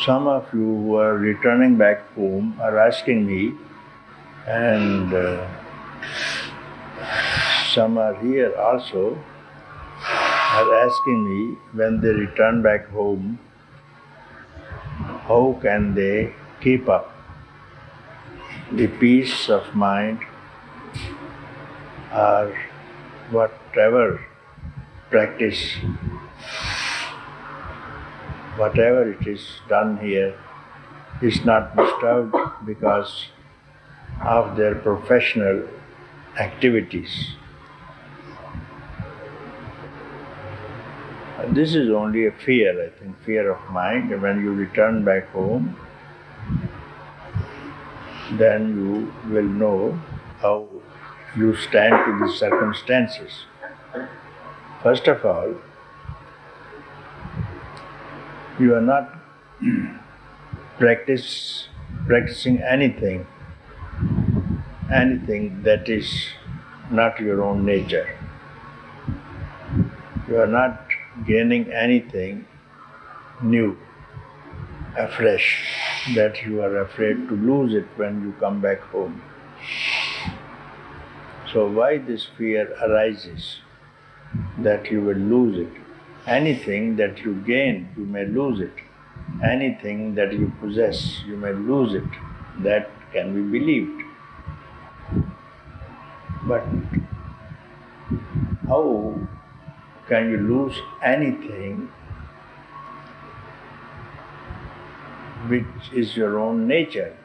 Some of you who are returning back home are asking me, and some are here also, are asking me when they return back home, how can they keep up the peace of mind or whatever practice, whatever it is done here is not disturbed because of their professional activities. This is only a fear, I think, fear of mind. When you return back home, then you will know how you stand to the circumstances. First of all, you are not practicing anything that is not your own nature. You are not gaining anything new, afresh, that you are afraid to lose it when you come back home. So why this fear arises that you will lose it? Anything that you gain, you may lose it. Anything that you possess, you may lose it. That can be believed. But how can you lose anything which is your own nature?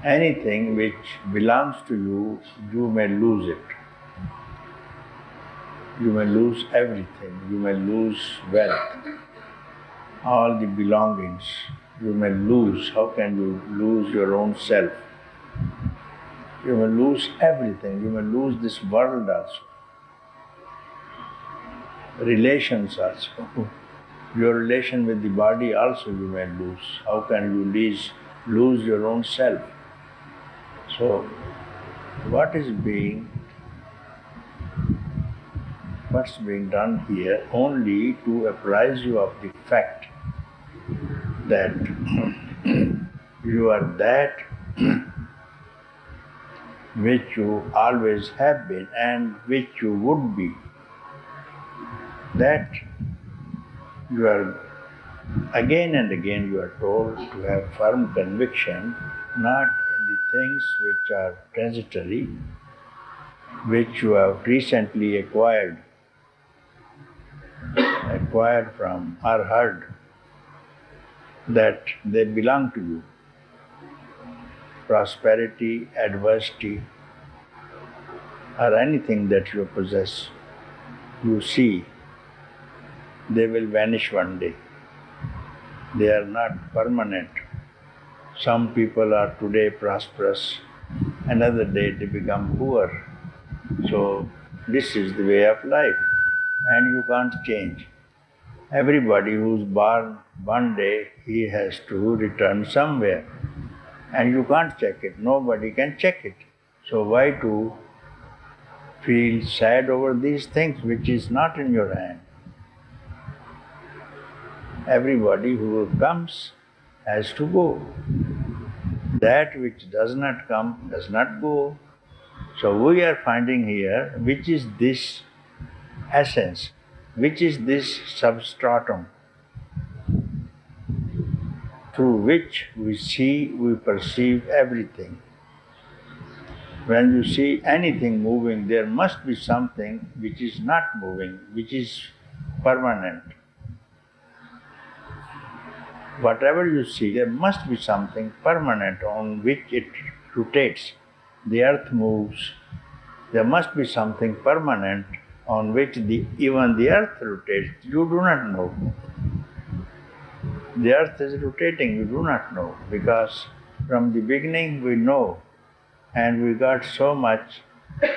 Anything which belongs to you, you may lose it. You may lose everything. You may lose wealth, all the belongings. You may lose. How can you lose your own self? You may lose everything. You may lose this world also, relations also. Your relation with the body also you may lose. How can you lose your own self? So, what's being done here only to apprise you of the fact that you are that which you always have been and which you would be. That you are again and again you are told to have firm conviction, not in the things which are transitory, which you have recently acquired from or heard that they belong to you. Prosperity, adversity, or anything that you possess, you see, they will vanish one day. They are not permanent. Some people are today prosperous, another day they become poor. So this is the way of life, and you can't change. Everybody who's born one day, he has to return somewhere, and you can't check it. Nobody can check it. So why to feel sad over these things which is not in your hand? Everybody who comes has to go. That which does not come does not go. So we are finding here which is this essence, which is this substratum through which we see, we perceive everything. When you see anything moving, there must be something which is not moving, which is permanent. Whatever you see, there must be something permanent on which it rotates. The earth moves. There must be something permanent on which even the earth rotates. You do not know. The earth is rotating, you do not know, because from the beginning we know, and we got so much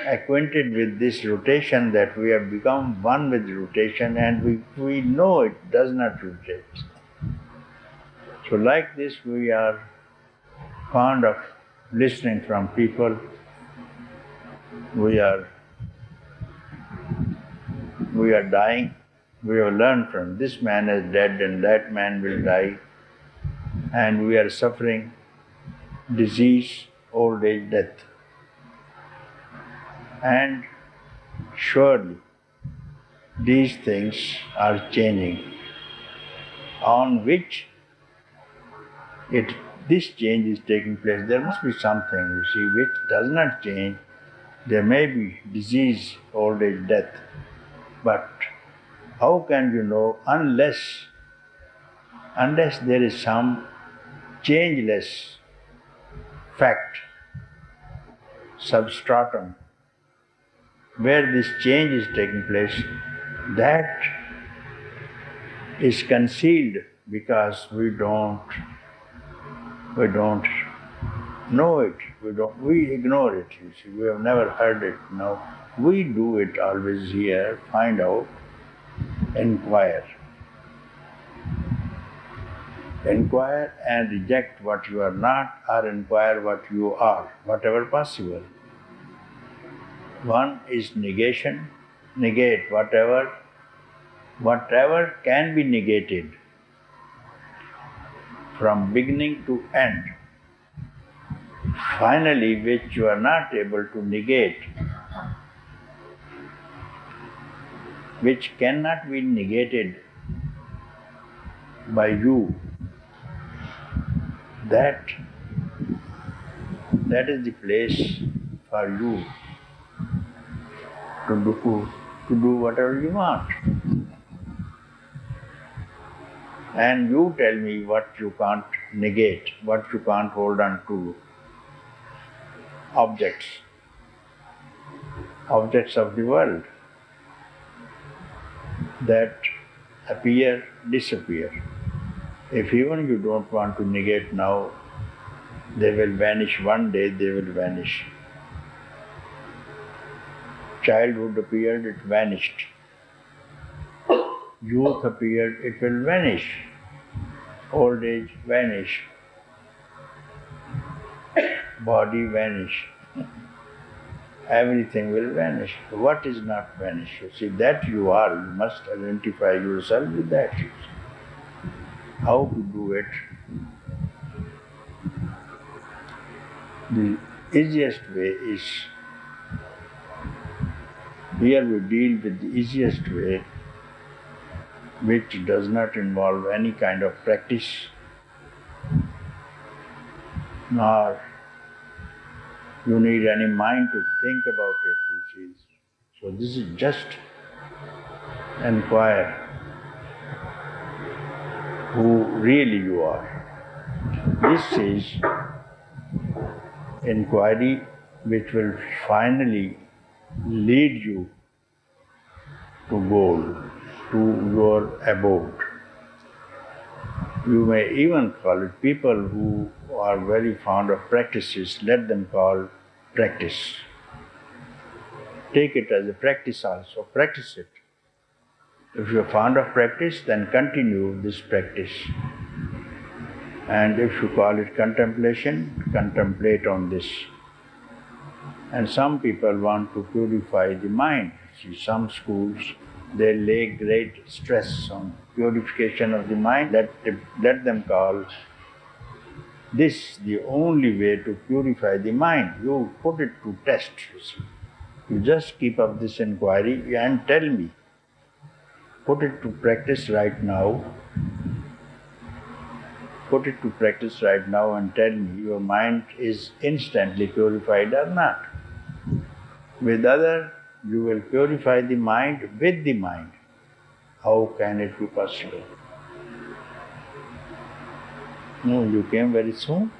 acquainted with this rotation that we have become one with rotation, and we know it does not rotate. So like this we are fond of listening from people. We are dying. We have learned from this man is dead and that man will die. and we are suffering disease, old age, death. And surely these things are changing, on which this change is taking place. There must be something, you see, which does not change. There may be disease, old age, death, but how can you know unless there is some changeless fact, substratum, where this change is taking place, that is concealed because we don't know it, we ignore it, you see, we have never heard it. Now we do it always here, find out, inquire. Inquire and reject what you are not, or inquire what you are, whatever possible. One is negation, negate whatever can be negated from beginning to end. Finally, which you are not able to negate, which cannot be negated by you, that is the place for you to do whatever you want. And you tell me what you can't negate, what you can't hold on to. Objects of the world that appear, disappear. If even you don't want to negate now, they will vanish one day, they will vanish. Childhood appeared, it vanished. Youth appeared, it will vanish. Old age, vanish. Body, vanish. Everything will vanish. What is not vanish? You see, that you are, you must identify yourself with that. How to do it? The easiest way is, here we deal with the easiest way, which does not involve any kind of practice, nor you need any mind to think about it, you see. So this is just inquire who really you are. This is inquiry which will finally lead you to goal, to your abode. You may even call it, people who are very fond of practices, let them call practice. Take it as a practice also, practice it. If you are fond of practice, then continue this practice. And if you call it contemplation, contemplate on this. And some people want to purify the mind. See, some schools, they lay great stress on purification of the mind. Let them call this the only way to purify the mind. You put it to test, you see. You just keep up this inquiry and tell me. Put it to practice right now. Put it to practice right now and tell me your mind is instantly purified or not. With other, you will purify the mind with the mind. How can it be possible? No, you came very soon?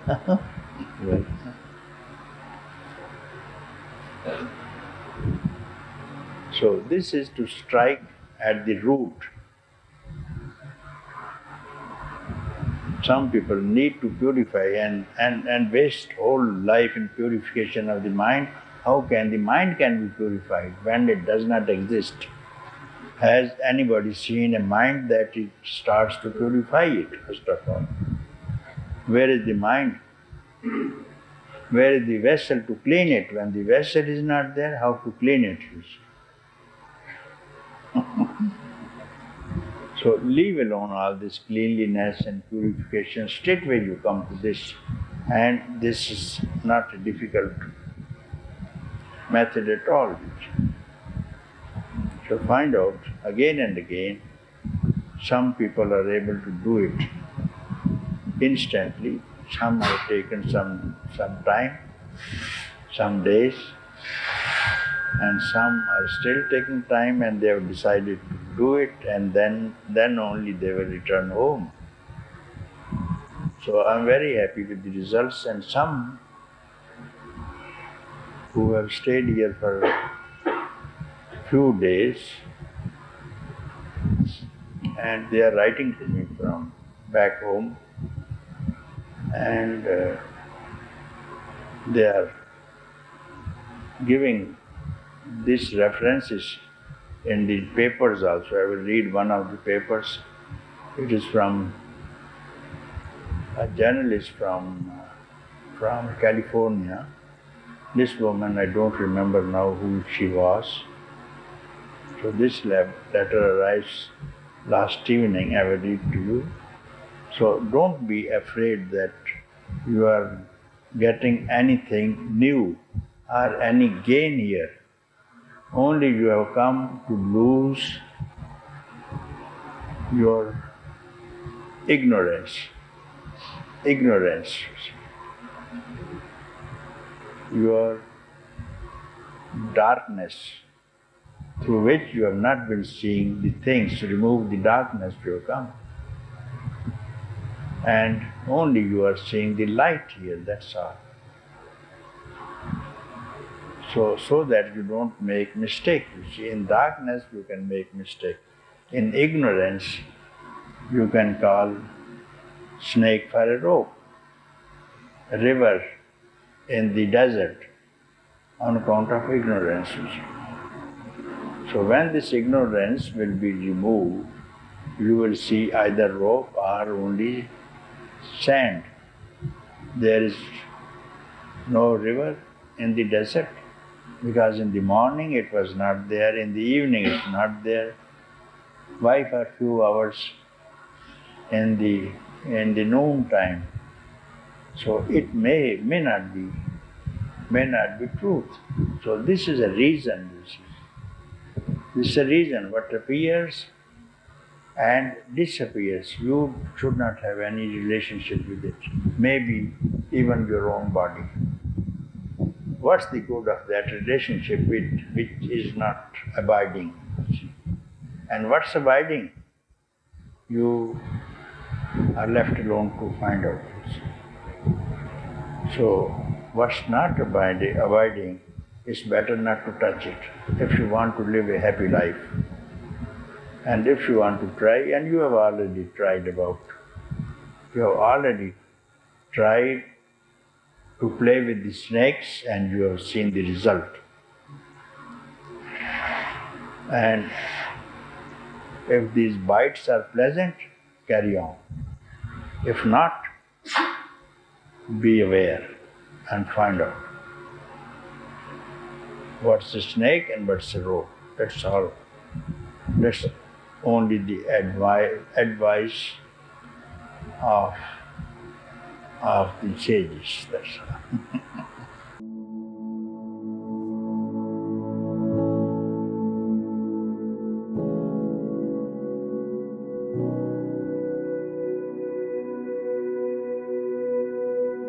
Well. So this is to strike at the root. Some people need to purify and waste whole life in purification of the mind. How can the mind can be purified when it does not exist? Has anybody seen a mind that it starts to purify it, first of all? Where is the mind? Where is the vessel to clean it? When the vessel is not there, how to clean it? So So leave alone all this cleanliness and purification. Straightway you come to this, and this is not a difficult method at all. So find out again and again. Some people are able to do it instantly. Some have taken some time, some days, and some are still taking time, and they have decided to do it, and then only they will return home. So I'm very happy with the results, and some who have stayed here for few days, and they are writing to me from back home, and they are giving these references in the papers also. I will read one of the papers. It is from a journalist from California. This woman, I don't remember now who she was. So this letter arrives last evening. I will read to you. So don't be afraid that you are getting anything new or any gain here. Only you have come to lose your ignorance, your darkness, through which you have not been seeing the things. Remove the darkness, you have come. And only you are seeing the light here, that's all. So that you don't make mistake. You see, in darkness you can make mistake. In ignorance, you can call snake for a rope, a river in the desert, on account of ignorance. So when this ignorance will be removed, you will see either rope or only sand. There is no river in the desert, because in the morning it was not there, in the evening it's not there. Why for a few hours in the noon time? So it may not be truth. So this is a reason. This is a reason. What appears and disappears, you should not have any relationship with it. Maybe even your own body. What's the good of that relationship which is not abiding? And what's abiding? You are left alone to find out. So what's not abiding, it's better not to touch it if you want to live a happy life. And if you want to try, and you have already tried to play with the snakes, and you have seen the result. And if these bites are pleasant, carry on. If not, be aware and find out what's a snake and what's a rope. That's all. That's only the advice of the sages. That's all.